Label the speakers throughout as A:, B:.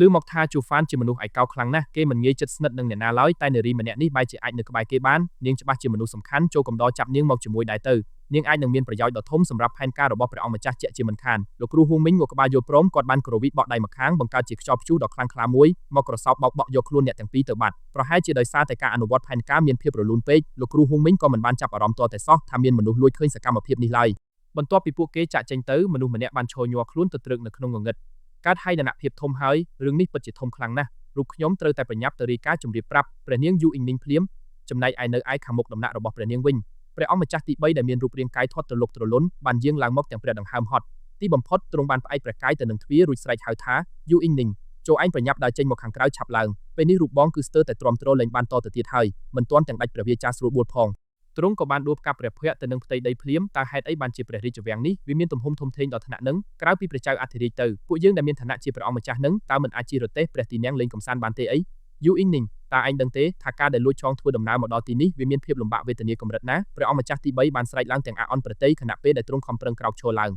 A: ឮមកថាជូហ្វានជាមនុស្សឯកោខ្លាំងណាស់គេមិនងាយជិតស្និទ្ធនឹងអ្នកណាឡើយតែនារីម្នាក់នេះបែរជាអាចនៅក្បែរគេបាននាងច្បាស់ជាមនុស្សសំខាន់ចូលកំដរចាប់នាងមកជាមួយដែរទៅនាងអាចនឹងមានប្រយោជន៍ដ៏ធំសម្រាប់ផែនការរបស់ព្រះអង្គម្ចាស់ជាក់ជាមិនខានលោកគ្រូហ៊ូមីងងក់ក្បាលយល់ព្រមគាត់បានគ្រវីបក់ដៃម្ខាងបង្កើតជាខ្យល់ព្យុះដ៏ខ្លាំងក្លាមួយមកក្រសោបបោកបក់យកខ្លួនអ្នកទាំងពីរទៅបាត់ប្រហែលជាដោយសារតែការអនុវត្តផែនការមានភាពរលូនពេកលោកគ្រូហ៊ូមីងក៏មិនបានចាប់អារម្មណ៍ទាល់តែសោះថាមានមនុស្សលួចឃើញសកម្មភាពនេះឡើយបន្ទាប់ពីពួកគេចាក់ចេញទៅមនុស្សម្នាក់បានឈរញ័រខ្លួនទៅទ្រឹកនៅក្នុងងងឹតកើតហៃដនភាពធំហើយរឿងនេះពិតជាធំខ្លាំងណាស់រូបខ្ញុំត្រូវតែប្រញាប់ទៅរាយការណ៍ជម្រាបប្រាប់ព្រះនាងយូអ៊ីងនីងភ្លាមចំណែកឯនៅឯខាងមុខដំណាក់របស់ព្រះនាងវិញព្រះអង្គម្ចាស់ទី3ដែលមានរូបរាងកាយធាត់ត្រលុកត្រលន់បានយាងឡើងមកទាំងព្រះដង្ហើមហត់ទីបំផុតទ្រង់បានផ្អែកព្រះកាយទៅនឹងទ្វាររួចស្រែកហៅថាយូអ៊ីងនីងចូលឯងប្រញាប់ដើរចេញមកខាងក្រៅឆាប់ឡើងពេលនេះរូបបងគឺស្ទើរតែទ្រាំទ្រលែងបានតទៅទៀតហើយមិនទាន់ទាំងដាច់ព្រះវាចាស្រួលបួលផងទ្រង់ក៏បានដួលផ្កាប់ព្រះភ័ក្ត្រទៅនឹងផ្ទៃដីភ្លាមតើហេតុអីបានជាព្រះរាជវាំងនេះវាមានទំហំធំធេងដល់ថ្នាក់ហ្នឹងក្រៅពីព្រះចៅអធិរាជទៅពួកយើងដែលមានឋានៈជាព្រះអង្គម្ចាស់ហ្នឹងតើមិនអាចជិះរទេះព្រះទីនាំងលេងកំសាន្តបានទេអីយូអ៊ីងនីងតើឯងដឹងទេថាការដែលលួចឆ្លងធ្វើដំណើរមកដល់ទីនេះវាមានភាពលំបាកវេទនាកម្រិតណាព្រះអង្គម្ចាស់ទី3បានស្រែកឡើងទាំងអាក់អន់ប្រទៃខណៈពេលដែលទ្រង់ខំប្រឹងក្រោកឈរឡើង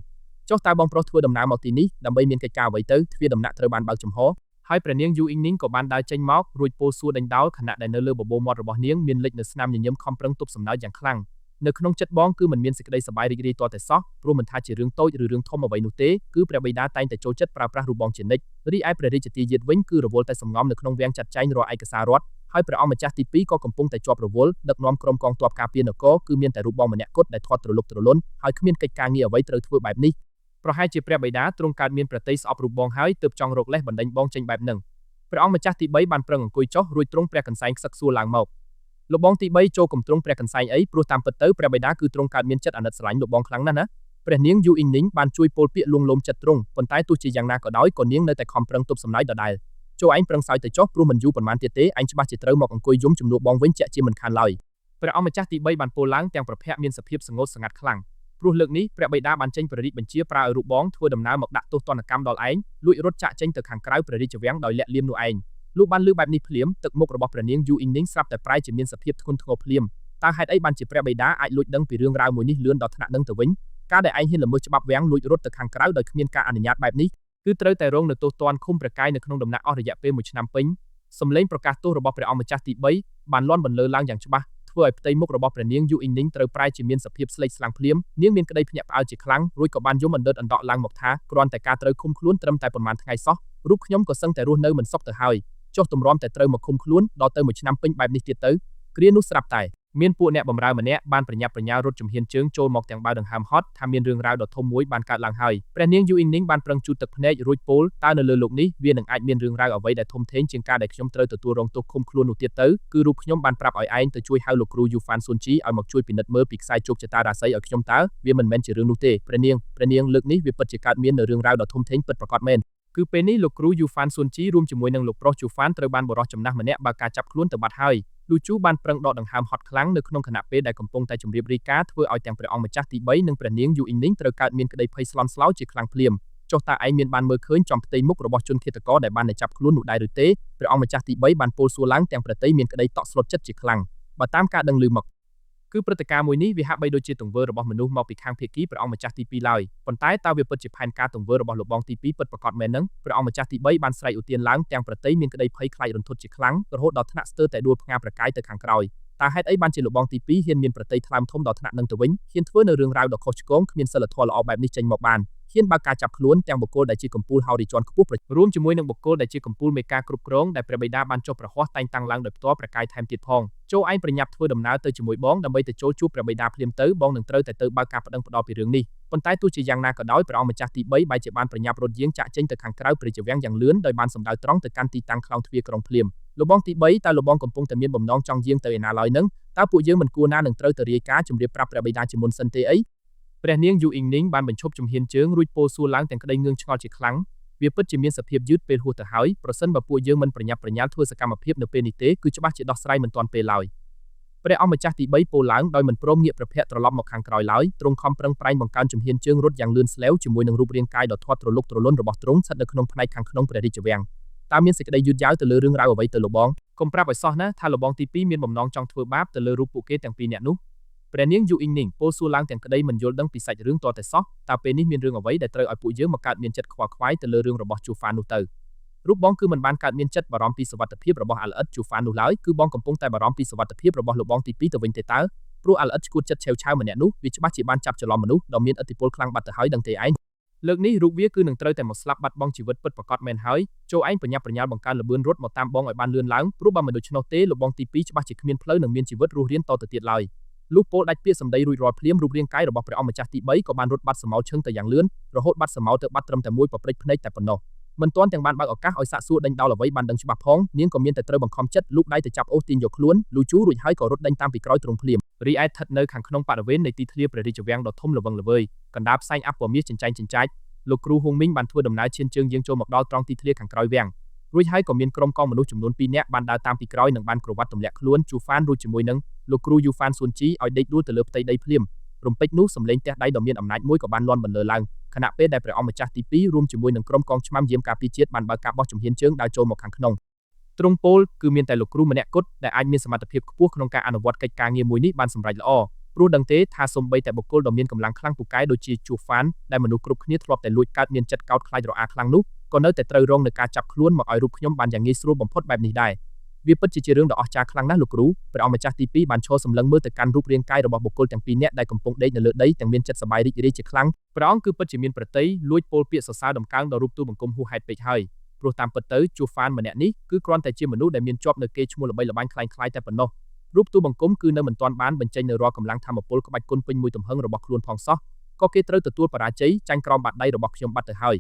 A: ចុះតើបងប្រុសធ្វើដំណើរមកទីនេះដើម្បីមានកិច្ចការអ្វីទៅទ្វារដំណាក់ត្រូវបានបើកចំហហើយព្រះនាងយូអ៊ីងនីងក៏បានដើរចេញមករួចពោលសួរដេញដោលខណៈដែលនៅលើបបោមាត់របស់នាងមានលេចនៅស្នាមញញឹមខំប្រឹងទប់សំណើចយ៉ាងខ្លាំងនៅក្នុងចិត្តបងគឺមិនមានសេចក្តីសប្បាយរីករាយទាល់តែសោះព្រោះមិនថាជារឿងតូចឬរឿងធំអ្វីនោះទេគឺព្រះបិតាតែងតែចូលចិត្តប្រើប្រាស់រូបបងជានិច្ចរីឯព្រះរាជទាយាទវិញគឺរវល់តែសំងំនៅក្នុងវាំងចាត់ចែងរាល់ឯកសាររដ្ឋហើយព្រះអង្គម្ចាស់ទី2ក៏កំពុងតែជាប់រវល់ដឹកនាំក្រុមកងទ័ពការពារនគរគឺមានតែរូបបងម្នាក់គត់ដែលធាត់ត្រលុកត្រលន់ហើយគ្មានកិច្ចការងារអ្វីត្រូវធ្វើបែបនេះប្រហែលជាព្រះបិតាទ្រង់កើតមានប្រតិយស្អប់រូបបងហើយទើបចង់រកលេសបណ្ដេញបងចេញបែបហ្នឹងព្រះអង្គម្ចាស់ទី3បានប្រឹងអង្គុយចុះរួចទ្រង់ព្រះកន្សែងខ្សឹកសួរឡើងមកលោកបងទី3ចូលកំទ្រង់ព្រះកន្សែងអីព្រោះតាមពិតទៅព្រះបិតាគឺទ្រង់កើតមានចិត្តអាណិតស្រឡាញ់លោកបងខ្លាំងណាស់ណាព្រះនាងយូអ៊ីងនីងបានជួយពោលពាក្យលួងលោមចិត្តទ្រង់ប៉ុន្តែទោះជាយ៉ាងណាក៏ដោយក៏នាងនៅតែខំប្រឹងទប់សំណាយដដែលចូលឯងប្រឹងសើចទៅចុះព្រោះមិនយូរប៉ុន្មានទៀតទេឯងច្បាស់ជាត្រូវមកអង្គុយយំជំនួសបងវិញជាក់ជាមិនខានឡើយព្រះអង្គម្ចាស់ទី3បានពោលឡើងទាំងប្រភពមានសភាពស្ងួតស្ងាត់ខ្លាំងព្រោះលើកនេះព្រះបិតាបានចេញព្រះរាជបញ្ជាប្រើឲ្យរូបបងធ្វើដំណើរមកដាក់ទោសទណ្ឌកម្មដល់ឯងលួចរត់ចាក់ចេញទៅខាងក្រៅព្រះរាជវាំងដោយលាក់លៀមនោះឯងលុះបានឮបែបនេះភ្លាមទឹកមុខរបស់ព្រះនាងយូអ៊ីងនីងស្រាប់តែប្រែជាមានសភាពធ្ងន់ធ្ងរភ្លាមតើហេតុអីបានជាព្រះបិតាអាចលួចដឹងពីរឿងរ៉ាវមួយនេះលឿនដល់ថ្នាក់នឹងទៅវិញការដែលឯងហ៊ានល្មើសច្បាប់វាំងលួចរត់ទៅខាងក្រៅដោយគ្មានការអនុញ្ញាតបែបនេះគឺត្រូវតែរងនៅទោសទណ្ឌឃុំព្រះកាយនៅក្នុងដំណាក់អស់រយៈពេល1ឆ្នាំពេញសម្លេងប្រកាសទោសរបស់ព្រះអង្គម្ចាស់ទី3បានលាន់បន្លឺឡើងយ៉ាងច្បាស់ធ្វើឲ្យផ្ទៃមុខរបស់ព្រះនាងយូអ៊ីងនីងត្រូវប្រែជាមានសភាពស្លេកស្លាំងភ្លាមនាងមានក្តីភ្ញាក់ផ្អើលជាខ្លាំងរួចក៏បានយំអណ្ដើតអណ្ដោកឡើងមកថាគ្រាន់តែការត្រូវឃុំខ្លួនត្រឹមតែប៉ុន្មានថ្ងៃសោះរូបខ្ញុំក៏សឹងតែរស់នៅមិនសុខទៅហើយចុះទម្រាំតែត្រូវមកឃុំខ្លួនដល់ទៅ1ឆ្នាំពេញបែបនេះទៀតទៅគ្រានោះស្រាប់តែមានពួកអ្នកបម្រើម្នាក់បានប្រញាប់ប្រញាល់រត់ជំហានជើងចូលមកទាំងបាវដង្ហើមហត់ថាមានរឿងរ៉ាវដ៏ធំមួយបានកើតឡើងហើយព្រះនាងយូអ៊ីងនីងបានប្រឹងជូតទឹកភ្នែករួចពោលតើនៅលើលោកនេះវានឹងអាចមានរឿងរ៉ាវអ្វីដែលធំធេងជាងការដែលខ្ញុំត្រូវទទួលរងទោសឃុំខ្លួននោះទៀតទៅគឺរូបខ្ញុំបានប្រាប់ឲ្យឯងទៅជួយហៅលោកគ្រូយូហ្វានស៊ុនជីឲ្យមកជួយពិនិត្យមើលពីខ្សែជោគជតារាសីឲ្យខ្ញុំតើវាមិនមែនជារឿងនោះទេព្រះនាងលើកនេះវាពិតជាកើតមាននៅរឿងរ៉ាវដ៏ធំធេងពិតប្រាកដមែនគឺពេលនេះលោកគ្រូយូហ្វានស៊ុនជីរួមជាមួយនឹងលោកប្រុសជូហ្វានត្រូវបានបរិសុទ្ធចំណាស់ម្នាក់បើកការចាប់ខ្លួនទៅបាត់ហើយលូជូបានប្រឹងដកដង្ហើមហត់ខ្លាំងនៅក្នុងខណៈពេលដែលកំពុងតែជម្រាបរាយការណ៍ធ្វើឲ្យទាំងព្រះអង្គម្ចាស់ទី3និងព្រះនាងយូអ៊ីងនីងត្រូវកើតមានក្តីភ័យស្លន់ស្លោជាខ្លាំងភ្លាមចុះតើឯងមានបានមើលឃើញចំផ្ទៃមុខរបស់ជនឃាតករដែលបានចាប់ខ្លួននោះដែរឬទេព្រះអង្គម្ចាស់ទី3បានពោលសួរឡើងទាំងប្រតិយមានក្តីតក់ស្លុតចិត្តជាខ្លាំងបើតាមការដឹងឮមកគឺព្រឹត្តិការណ៍មួយនេះវាហាក់បីដូចជាទង្វើរបស់មនុស្សមកពីខាងភាគីព្រះអង្គម្ចាស់ទី2ឡើយប៉ុន្តែតើវាពិតជាផែនការទង្វើរបស់លោកបងទី2ពិតប្រាកដមែននឹងព្រះអង្គម្ចាស់ទី3បានស្រែកឧទានឡើងទាំងប្រតិយមានក្តីភ័យខ្លាចរន្ធត់ជាខ្លាំងរហូតដល់ថ្នាក់ស្ទើរតែដួលផ្ងាប្រកាយទៅខាងក្រោយតើហេតុអីបានជាលោកបងទី2ហ៊ានមានប្រតិយថ្លើមធំដល់ថ្នាក់នឹងទៅវិញហ៊ានធ្វើនៅរឿងរ៉ាវដ៏ខុសឆ្គងគ្មានសិលធម៌ល្អបែបនេះចេញមកបានហ៊ានបើកការចាប់ខ្លួនទាំងបុគ្គលដែលជាកំពូលហោរីជាន់ខ្ពស់រួមជាមួយនឹងបុគ្គលដែលជាកំពូលមេការគ្រប់គ្រងដែលព្រះបិតាបានចុះប្រហ័សតែងតាំងឡើងដោយផ្ទាល់ព្រះកាយថែមទៀតផងចូលឯងប្រញាប់ធ្វើដំណើរទៅជាមួយបងដើម្បីទៅចូលជួបព្រះបិតាភ្លាមទៅបងនឹងត្រូវតែទៅបើកការប្តឹងផ្តល់ពីរឿងនេះប៉ុន្តែទោះជាយ៉ាងណាក៏ដោយព្រះអង្គម្ចាស់ទី3បែរជាបានប្រញាប់រត់យាងចាក់ចេញទៅខាងក្រៅព្រះរាជវាំងយ៉ាងលឿនដោយបានសម្ដៅត្រង់ទៅកាន់ទីតាំងខ្លោងទ្វារក្រុងភ្លាមលោកបងទី3តើលោកបងកំពុងតែមានបំណងចង់យាងទៅឯណាឡើយនឹងតើពួកយើងមិនគួរណានឹងត្រូវទៅរាយការណ៍ជម្រាបប្រាប់ព្រះបិតាជាមុនសិនទេអីព្រះនាងយូអ៊ីងនីងបានបញ្ឈប់ជំហានជើងរួចពោលសួរឡើងទាំងក្តីងឿងឆ្ងល់ជាខ្លាំងវាពិតជាមានសភាពយឺតពេលហួសទៅហើយប្រសិនបើពួកយើងមិនប្រញាប់ប្រញាល់ធ្វើសកម្មភាពនៅពេលនេះទេគឺច្បាស់ជាដោះស្រាយមិនទាន់ពេលឡើយព្រះអង្គម្ចាស់ទី3ពោលឡើងដោយមិនព្រមងាកព្រះភ័ក្ត្រត្រឡប់មកខាងក្រោយឡើយទ្រង់ខំប្រឹងប្រែងបង្កើនជំហានជើងរត់យ៉ាងលឿនស្លែវជាមួយនឹងរូបរាងកាយដ៏ធាត់ត្រលុកត្រលន់របស់ទ្រង់ស្ថិតនៅក្នុងផ្នែកខាងក្នុងព្រះរាជវាំងតើមានសេចក្តីយឺតយ៉ាវទៅលើរឿងរ៉ាវអ្វីទៅលោកបងកុំប្រាប់ឲ្យសោះណាថាលោកបងទី2មានបំណងចង់ធ្វើបាបទៅលើរូបពួកគេទាំងពីរនាក់នោះព្រះនាងយូអ៊ីងនីងពោលសួរឡើងទាំងក្តីមិនយល់ដឹងពីសាច់រឿងទាល់តែសោះតើពេលនេះមានរឿងអ្វីដែលត្រូវឲ្យពួកយើងមកកើតមានចិត្តខ្វល់ខ្វាយទៅលើរឿងរបស់ជូហ្វាននោះទៅ រូបបងគឺមិនបានកើតមានចិត្តបារម្ភពីសុវត្ថិភាពរបស់អាឡិតជូហ្វាននោះឡើយគឺបងកំពុងតែបារម្ភពីសុវត្ថិភាពរបស់លោកបងទី2ទៅវិញទេតើព្រោះអាឡិតឈួតចិត្តឆេវឆាវម្នាក់នោះវាច្បាស់ជាបានចាប់ច្រឡំមនុស្សដ៏មានឥទ្ធិពលខ្លាំងបាត់ទៅហើយដឹងទេឯងលើកនេះរូបវាគឺនឹងត្រូវតែមកស្លាប់បាត់បង់ជីវិតពិតប្រាកដមែនហើយចូលឯងប្រញាប់ប្រញាល់បង្កើនល្បឿនរត់មកតាមបងឲ្យបានលឿនឡើងព្រោះបើមិនដូច្នោះទេលោកបងទី2ច្បាស់ជាគ្មានផ្លូវនឹងមានជីវិតរស់រានតទៅទៀតឡើយលុះពោលដាច់ពាក្យសម្ដីរួចរាល់ភ្លាមរូបរាងកាយរបស់ព្រះអង្គម្ចាស់ទី3ក៏បានរត់បាត់សមោលឈឹងទៅយ៉ាងលឿនរហូតបាត់សមោលទៅបាត់ត្រឹមតែមួយប៉ព្រិចភ្នែកតែប៉ុណ្ណោះមិនទាន់ទាំងបានបើកឱកាសឲ្យសាកសួរដេញដោលអ្វីបានដឹងច្បាស់ផងនាងក៏មានតែត្រូវបង្ខំចិត្តលូកដៃទៅចាប់អូសទាញយកខ្លួនលូជូរួចហើយក៏រត់ដេញតាមពីក្រោយទ្រង់ភ្លាមរីឯស្ថិតនៅខាងក្នុងបរិវេណនៃទីធ្លាព្រះរាជវាំងដ៏ធំល្វឹងល្វើយកណ្ដាលផ្សែងអាប់ពណ៌មាសចិញ្ចែងចិញ្ចាច់លោកគ្រូហួងមីងបានធ្វើដំណើរឈានជើងយាងចូលមកដល់ត្រង់ទីធ្លាខាងក្រោយវាំងរួចហើយក៏មានក្រុមកងមនុស្សចំនួន2នាក់បានដើរតាមពីក្រោយនិងបានក្រវ៉ាត់ទម្លាក់ខ្លួនជូហ្វានរួចជាមួយនឹងលោកគ្រូយូហ្វានស៊ុនជីឲ្យដេកដួលទៅលើផ្ទៃដីភ្លាមរំពេចនោះសម្លេងទះដៃដ៏មានអំណាចមួយក៏បានលាន់បន្លឺឡើងខណៈពេលដែលព្រះអង្គម្ចាស់ទី2រួមជាមួយនឹងក្រុមកងឆ្មាំយាមការពារជាតិបានបើកការបោះជំហានជើងដើរចូលមកខាងក្នុងទ្រង់ពោលគឺមានតែលោកគ្រូម្នាក់គត់ដែលអាចមានសមត្ថភាពខ្ពស់ក្នុងការអនុវត្តកិច្ចការងារមួយនេះបានសម្រេចល្អព្រោះដឹងទេថាសូម្បីតែបុគ្គលដ៏មានកម្លាំងខ្លាំងពូកែដូចជាជូហ្វានដែលមនុស្សគ្រប់គ្នាធ្លាប់តែលួចកើតមានចិត្តកោតខ្លាចរអាខ្លាំងនោះក៏នៅតែត្រូវរងនឹងការចាប់ខ្លួនមកឲ្យរូបខ្ញុំបានយ៉ាងងាយស្រួលបំផុតបែបនេះដែរវាពិតជារឿងដ៏អស្ចារ្យខ្លាំងណាស់លោកគ្រូព្រះអង្គម្ចាស់ទី2បានឈរសម្លឹងមើលទៅកាន់រូបរាងកាយរបស់បុគ្គលទាំងពីរនាក់ដែលកំពុងដេកនៅលើដីទាំងមានចិត្តសប្បាយរីករាយជាខ្លាំងព្រះអង្គគឺពិតជាមានប្រតិយលួចពោលពាក្យសរសើរដំកើងដល់រូបទូលបង្គំហួសហេតុពេកហើយព្រោះតាមពិតទៅជូហ្វានម្នាក់នេះគឺគ្រាន់តែជាមនុស្សដែលមានជាប់នៅកេរ្តិ៍ឈ្មោះល្បីល្បាញคล้ายៗតែប៉ុណ្ណោះរូបទូលបង្គំគឺនៅមិនទាន់បានបញ្ចេញនៅរាល់កម្លាំងធម៌ពលក្បាច់គុណពេញមួយទំហឹងរបស់ខ្លួនផងសោះក៏គេត្រូវទទួលបរាជ័យចាញ់ក្រោមបាតដៃរបស់ខ្ញុំបាត់ទៅហើ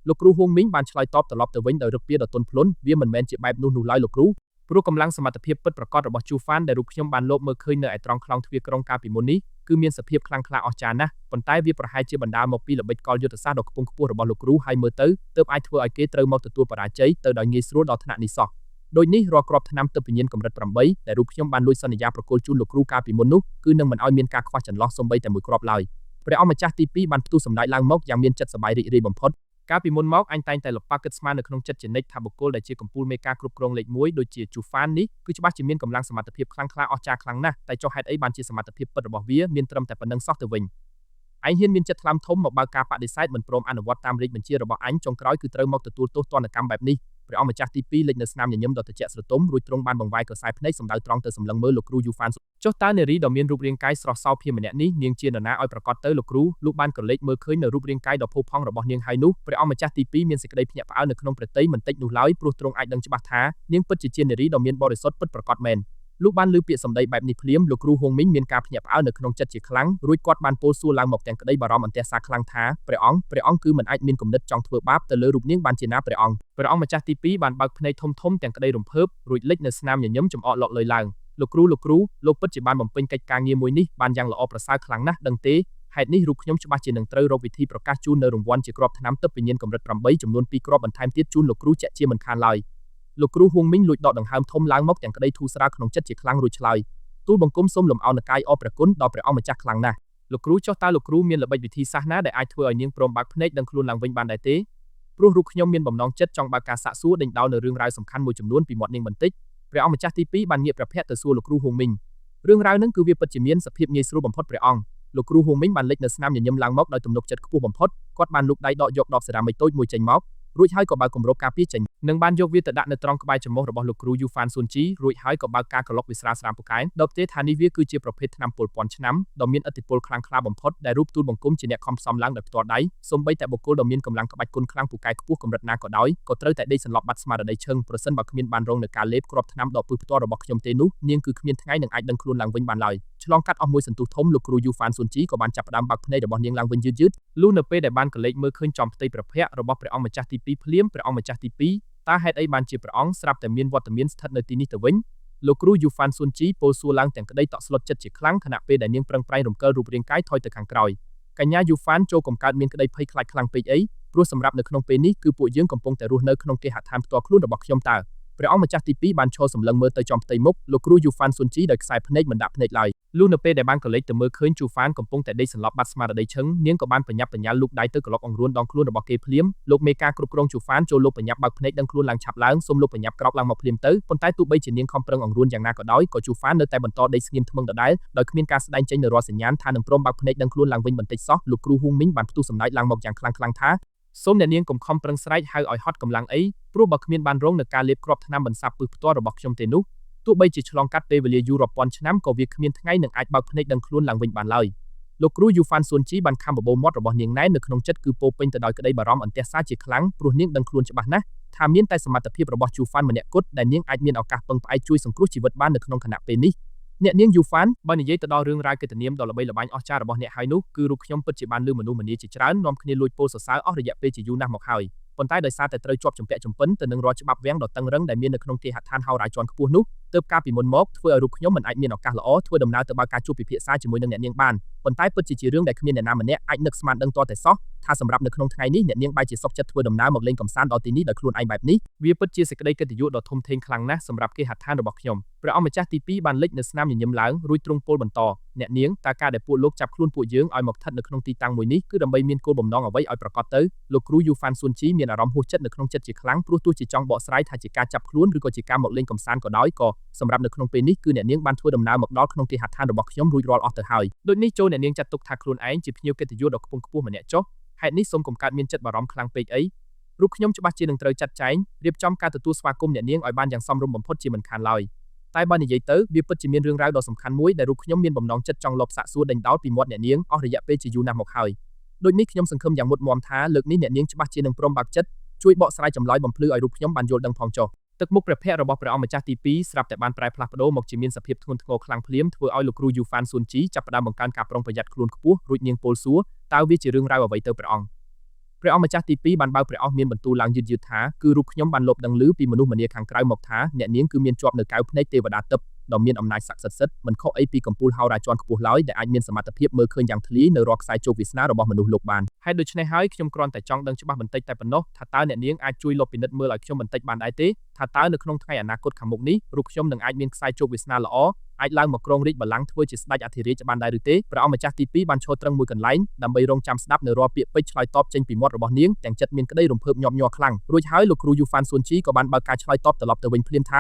A: យលោកគ្រូហួងមីងបានឆ្លើយតបត្រឡប់ទៅវិញដោយរឹកពីដ៏ទន់ភ្លន់វាមិនមែនជាបែបនោះឡើយលោកគ្រូព្រោះកម្លាំងសមត្ថភាពពិតប្រាកដរបស់ជូហ្វានដែលរូបខ្ញុំបានលបមើលឃើញនៅឯត្រង់ខ្លោងទ្វារក្រុងកាលពីមុននេះគឺមានសភាពខ្លាំងក្លាអស្ចារ្យណាស់ប៉ុន្តែវាប្រហែលជាបណ្ដាលមកពីល្បិចកលយុទ្ធសាស្ត្រដ៏ខ្ពង់ខ្ពស់របស់លោកគ្រូហើយមើលទៅទើបអាចធ្វើឲ្យគេត្រូវមកទទួលបរាជ័យទៅដោយងាយស្រួលដល់ថ្នាក់នេះសោះដូចនេះរាល់គ្រាប់ថ្នាំទឹកពញៀនកម្រិត8ដែលរូបខ្ញុំបានលួចសន្យាប្រគល់ជូនលោកគ្រូកាលពីមុននោះគឺនឹងមិនឲ្យមានការខ្វះចន្លោះសូម្បីតែមួយគ្រាប់ឡើយព្រះអង្គម្ចាស់ទី2បានផ្ទុះសម្ដេចឡើងមកយ៉ាងមានចិត្តសប្បាយរីករាយបំផុតកាលពីមុនមកអញតែងតែលប៉ាគិតស្មាននៅក្នុងចិត្តជានិច្ចថាបុគ្គលដែលជាកំពូលមេការគ្រប់គ្រងលេខ1ដូចជាជូហ្វាននេះគឺច្បាស់ជាមានកម្លាំងសមត្ថភាពខ្លាំងក្លាអស្ចារ្យខ្លាំងណាស់តែចុះហេតុអីបានជាសមត្ថភាពពិតរបស់វាមានត្រឹមតែប៉ុណ្្នឹងសោះទៅវិញឯងហ៊ានមានចិត្តថ្លើមធំមកបើកការបដិសេធមិនព្រមអនុវត្តតាមរាជបញ្ជារបស់អញចុងក្រោយគឺត្រូវមកទទួលទោសទណ្ឌកម្មបែបនេះព្រះអង្គម្ចាស់ទី2លេចនៅស្នាមញញឹមដ៏ត្រជាក់ស្រទុំរួចទ្រង់បានបង្វាយក្រសែភ្នែកសម្ដៅត្រង់ទៅសម្លឹងមើលលោកគ្រូយូហ្វានចុះតើនារីដ៏មានរូបរាងកាយស្រស់សោភាម្នាក់នេះនាងជានរណាឲ្យប្រកាសទៅលោកគ្រូលោកបានក្រឡេកមើលឃើញនៅរូបរាងកាយដ៏ផូរផង់របស់នាងហើយនោះព្រះអង្គម្ចាស់ទី2មានសេចក្តីភ្ញាក់ផ្អើលនៅក្នុងព្រះទ័យមិនតិចនោះឡើយព្រោះទ្រង់អាចដឹងច្បាស់ថានាងពិតជានារីដ៏មានបរិសុទ្ធពិតប្រាកដមែនលោកបានលើពាក្យសម្ដីបែបនេះភ្លាមលោកគ្រូហួងមីងមានការភ្ញាក់ផ្អើលនៅក្នុងចិត្តជាខ្លាំងរួចគាត់បានពោលសួរឡើងមកទាំងក្តីបារម្ភអន្ទះសារខ្លាំងថាព្រះអង្គគឺមិនអាចមានគំនិតចង់ធ្វើបាបទៅលើរូបនាងបានជាណាព្រះអង្គម្ចាស់ទី2បានបើកភ្នែកធំទាំងក្តីរំភើបរួចលេចនៅស្នាមញញឹមចំអកលក់លុយឡើងលោកគ្រូលោកពិតជាបានបំពេញកិច្ចការងារមួយនេះបានយ៉ាងល្អប្រសើរខ្លាំងណាស់ដឹងទេហេតុនេះរូបខ្ញុំច្បាស់ជានឹងត្រូវរកវិធីប្រកាសជូននៅរង្វាន់ជាគ្រាប់ថ្នាំទឹកពញៀនកម្រិត8ចំនួន2គ្រាប់បន្ថែមទៀតជូនលោកគ្រូជាក់ជាមិនខានឡើយលោកគ្រូហួងមីងលួចដកដង្ហើមធំឡើងមកទាំងក្តីធូរស្រាលក្នុងចិត្តជាខ្លាំងរួចឆ្លើយទូលបង្គំសូមលំអោននកាយអរព្រះគុណដល់ព្រះអង្គម្ចាស់ខ្លាំងណាស់លោកគ្រូចុះតើលោកគ្រូមានល្បិចវិធីសាស្ត្រណាដែលអាចធ្វើឲ្យនាងព្រមបើកភ្នែកដឹងខ្លួនឡើងវិញបានដែរទេព្រោះរូបខ្ញុំមានបំណងចិត្តចង់បើកការសាកសួរដេញដោលនៅរឿងរ៉ាវសំខាន់មួយចំនួនពីមាត់នាងបន្តិចព្រះអង្គម្ចាស់ទី2បានងាកព្រះភ័ក្ត្រទៅសួរលោកគ្រូហួងមីងរឿងរ៉ាវហ្នឹងគឺវាពិតជាមានសភាពងាយស្រួលបំផុតព្រះអង្គលោកគ្រូហួងមីងបានលេចនៅស្នាមញញឹមឡើងមកដោយទំនុកចិត្តខ្ពស់បំផុតគាត់បានលូកដៃដកយកដបសេរ៉ាមិចតូចមួយចេញមករួចហើយក៏បើកគម្របការពារចេញនិងបានយកវាទៅដាក់នៅត្រង់ក្បែរច្រមុះរបស់លោកគ្រូយូហ្វានស៊ុនជីរួចហើយក៏បើកការក្រឡុកវាស្រាលពូកែដបទេថានេះវាគឺជាប្រភេទថ្នាំពុលពាន់ឆ្នាំដ៏មានឥទ្ធិពលខ្លាំងក្លាបំផុតដែលរូបទូលបង្គំជាអ្នកខំផ្សំឡើងដោយផ្ទាល់ដៃសូម្បីតែបុគ្គលដ៏មានកម្លាំងក្បាច់គុណខ្លាំងពូកែខ្ពស់កម្រិតណាក៏ដោយក៏ត្រូវតែដេកសន្លប់បាត់ស្មារតីឈឹងប្រសិនបើគ្មានបានរងនឹងការលេបគ្រាប់ថ្នាំដ៏ពឹសផ្ទាល់របស់ខ្ញុំទេនោះនាងគឺគ្មានថ្ងៃនឹងអាចដឹងខ្លួនឡើងវិញបានឡើយឆ្លងកាត់អស់មួយសន្ទុះធំលោកគ្រូយូហ្វានស៊ុនជីក៏បានចាប់ផ្ដើមបើកភ្នែករបស់នាងឡើងវិញយឺតលុះនៅពេលដែលបានកលេចមើលឃើញចំផ្ទៃព្រះភ័ក្ត្ររបស់ព្រះអង្គម្ចាស់ទី2ភ្លាមព្រះអង្គម្ចាស់ទី2តើហេតុអីបានជាព្រះអង្គស្រាប់តែមានវត្តមានស្ថិតនៅទីនេះទៅវិញលោកគ្រូយូហ្វានស៊ុនជីពោលសួរឡើងទាំងក្តីតក់ស្លុតចិត្តជាខ្លាំងខណៈពេលដែលនាងប្រឹងប្រែងរំកិលរូបរាងកាយថយទៅខាងក្រោយកញ្ញាយូហ្វានចូលកំកើតមានក្តីភ័យខ្លាចខ្លាំងពេកអីព្រោះសម្រាប់នៅក្នុងពេលនេះគឺពួកយើងកំពុងតែរស់នៅក្នុងគេហដ្ឋានផ្ទាល់ខ្លួនរបស់ខ្ញុំតើព្រះអង្គម្ចាស់ទី2បានឈរសម្លឹងមើលទៅចំផ្ទៃមុខលោកគ្រូយូហ្វានស៊ុនជីដោយខ្សែភ្នែកមិនដាក់ភ្នែកឡើយលុះនៅពេលដែលបានកលេចទៅមើលឃើញជូហ្វានកំពុងតែដេកសន្លប់បាត់ស្មារតីឈឹងនាងក៏បានប្រញាប់ប្រញាល់លូកដៃទៅក្លុកអង្រួនដងខ្លួនរបស់គេភ្លាមលោកមេការគ្រប់គ្រងជូហ្វានចូលលោកប្រញាប់បើកភ្នែកដឹងខ្លួនឡើងឆាប់ឡើងសូមលោកប្រញាប់ក្រោកឡើងមកភ្លាមទៅប៉ុន្តែទោះបីជានាងខំប្រឹងអង្រួនយ៉ាងណាក៏ដោយក៏ជូហ្វាននៅតែបន្តដេកស្ងៀមធ្មឹងដដែលដោយគ្មានការស្ដែងចេញនូវរាល់សញ្ញាណថានឹងព្រមបើកភ្នែកដឹងខ្លួនឡើងវិញបន្តិចសោះលោកគ្រូហួងមីងបានផ្ទុះសម្ដេចឡើងមកយ៉ាងខ្លាំងថា សូមអ្នកនាងកុំខំប្រឹងស្រែកហៅឲ្យហត់កម្លាំងអីព្រោះបើគ្មានបានរងនឹងការលេបគ្រាប់ថ្នាំបន្សាបពឹសផ្ទាល់របស់ខ្ញុំទេនោះទោះបីជាឆ្លងកាត់ពេលវេលាយូររាប់ពាន់ឆ្នាំក៏វាគ្មានថ្ងៃនឹងអាចបើកភ្នែកដឹងខ្លួនឡើងវិញបានឡើយលោកគ្រូយូហ្វានស៊ុនជីបានខំបបោមាត់របស់នាងណែននៅក្នុងចិត្តគឺពោពេញទៅដោយក្តីបារម្ភអន្ទះសារជាខ្លាំងព្រោះនាងដឹងខ្លួនច្បាស់ណាស់ថាមានតែសមត្ថភាពរបស់យូហ្វានម្នាក់គត់ដែលនាងអាចមានឱកាសពឹងផ្អែកជួយសង្គ្រោះជីវិតបាននៅក្នុងខណៈពេលនេះអ្នកនាងយូហ្វានបើនិយាយទៅដល់រឿងរ៉ាវកិត្តិនាមដ៏ល្បីល្បាញអស្ចារ្យរបស់អ្នកហើយនោះគឺរូបខ្ញុំពិតជាបានលើមនុស្សម្នាជាច្រើននាំគ្នាលួចពោលសរសើរអស់រយៈពេលជាយូរណាស់មកហើយប៉ុន្តែដោយសារតែត្រូវជាប់ជំពាក់ជំពិនទៅនឹងរាល់ច្បាប់វាំងដ៏តឹងរ៉ឹងដែលមាននៅក្នុងគេហដ្ឋានហោរាជាន់ខ្ពស់នោះទើបកាលពីមុនមកធ្វើឲ្យរូបខ្ញុំមិនអាចមានឱកាសល្អធ្វើដំណើរទៅបើកការជួបពិភាក្សាជាមួយនឹងអ្នកនាងបានប៉ុន្តែពិតជារឿងដែលគ្មានអ្នកណាម្នាក់អាចនឹកស្មានដឹងទាល់តែសោះថាសម្រាប់នៅក្នុងថ្ងៃនេះអ្នកនាងបែរជាសុខចិត្តធ្វើដំណើរមកលេងកម្សាន្តដល់ទីនេះដោយខ្លួនឯងបែបនេះវាពិតជាសេចក្តីកិត្តិយសដ៏ធំធេងខ្លាំងណាស់សម្រាប់គេហដ្ឋានរបស់ខ្ញុំព្រះអង្គម្ចាស់ទី2បានលេចនៅស្នាមញញឹមឡើងរួចទ្រង់ពោលបន្តអ្នកនាងតើការដែលពួកលោកចាប់ខ្លួនពួកយើងឲ្យមកស្ថិតនៅក្នុងទីតាំងមួយនេះគឺដើម្បីមានគោលបំណងអ្វីឲ្យប្រកបទៅលោកគ្រូយូហ្វានស៊ុនជីមានអារម្មណ៍ហួសចិត្តនៅក្នុងចិត្តជាខ្លាំងព្រោះទោះជាចង់បកស្រាយថាជាការចាប់ខ្លួនឬក៏ជាការមកលេងកម្សាន្តក៏ដោយក៏សម្រាប់នៅក្នុងពេលនេះគឺអ្នកនាងបានធ្វើដំណើរមកដល់ក្នុងគេហដ្ឋានរបស់ខ្ញុំរួចរាល់អស់ទៅហើយដូចនេះចូលអ្នកនាងចាត់ទុកថាខ្លួនឯងជាភ្ញៀវកិត្តិយសដ៏ខ្ពង់ខ្ពស់ម្នាក់ចុះហេតុនេះសូមកុំកើតមានចិត្តបារម្ភខ្លាំងពេកអីរូបខ្ញុំច្បាស់ជានឹងត្រូវចាត់ចែងរៀបចំការទទួលស្វាគមន៍អ្នកនាងឲ្យបានយ៉ាងសមរម្យបំផុតជាមិនខានឡើយតែបើនិយាយទៅវាពិតជាមានរឿងរ៉ាវដ៏សំខាន់មួយដែលរូបខ្ញុំមានបំណងចិត្តចង់លបសាកសួរដេញដោលពីមាត់អ្នកនាងអស់រយៈពេលជាយូរណាស់មកហើយដូចនេះខ្ញុំសង្ឃឹមយ៉ាងមុតមាំថាលើកនេះអ្នកនាងច្បាស់ជានឹងព្រមបើកចិត្តជួយបកស្រាយចម្លើយបំភ្លឺឲ្យរូបខ្ញុំបានយល់ដឹងផងចុះទឹកមុខព្រះភ័ក្ត្ររបស់ព្រះអង្គម្ចាស់ទី2ស្រាប់តែបានប្រែផ្លាស់ប្ដូរមកជាមានសភាពធ្ងន់ធ្ងរខ្លាំងភ្លាមធ្វើឲ្យលោកគ្រូយូហ្វានស៊ុនជីចាប់ផ្ដើមបង្កើនការប្រុងប្រយ័ត្នខ្លួនខ្ពស់រួចនាងពោលសួរតើវាជារឿងរ៉ាវអ្វីទៅព្រះអង្គម្ចាស់ទី2បានបើកព្រះអង្គមានបន្ទូលឡើងយឺតៗថាគឺរូបខ្ញុំបានលបដឹងឮពីមនុស្សម្នាខាងក្រៅមកថាអ្នកនាងគឺមានជាប់នៅកៅភ្នែកទេវតាទឹកដ៏មានអំណាចស័ក្តិសិទ្ធិមិនខុសអីពីកំពូលហោរាជាន់ខ្ពស់ឡើយដែលអាចមានសមត្ថភាពមើលឃើញយ៉ាងធ្លាយនៅរាល់ខ្សែជោគវាសនារបស់មនុស្សលោកបានហេតុដូច្នេះហើយខ្ញុំគ្រាន់តែចង់ដឹងច្បាស់បន្តិចតែប៉ុណ្ណោះថាតើអ្នកនាងអាចជួយលបពិនិត្យមើលឲ្យខ្ញុំបន្តិចបានដែរទេថាតើនៅក្នុងថ្ងៃអនាគតខាងមុខនេះរូបខ្ញុំនឹងអាចមានខ្សែជោគវាសនាល្អអាចឡើងមកគ្រងរាជបល្ល័ង្កធ្វើជាស្ដេចអធិរាជបានដែរឬទេព្រះអង្គម្ចាស់ទី2បានឈរត្រឹងមួយកន្លែងដើម្បីរងចាំស្ដាប់នៅរាល់ពាក្យពេចន៍ឆ្លើយតបចេញពីមាត់របស់នាងទាំងចិត្តមានក្តីរំភើបញាប់ញ័រខ្លាំងរួចហើយលោកគ្រូយូហ្វានស៊ុនជីក៏បានបើកការឆ្លើយតបត្រឡប់ទៅវិញភ្លាមថា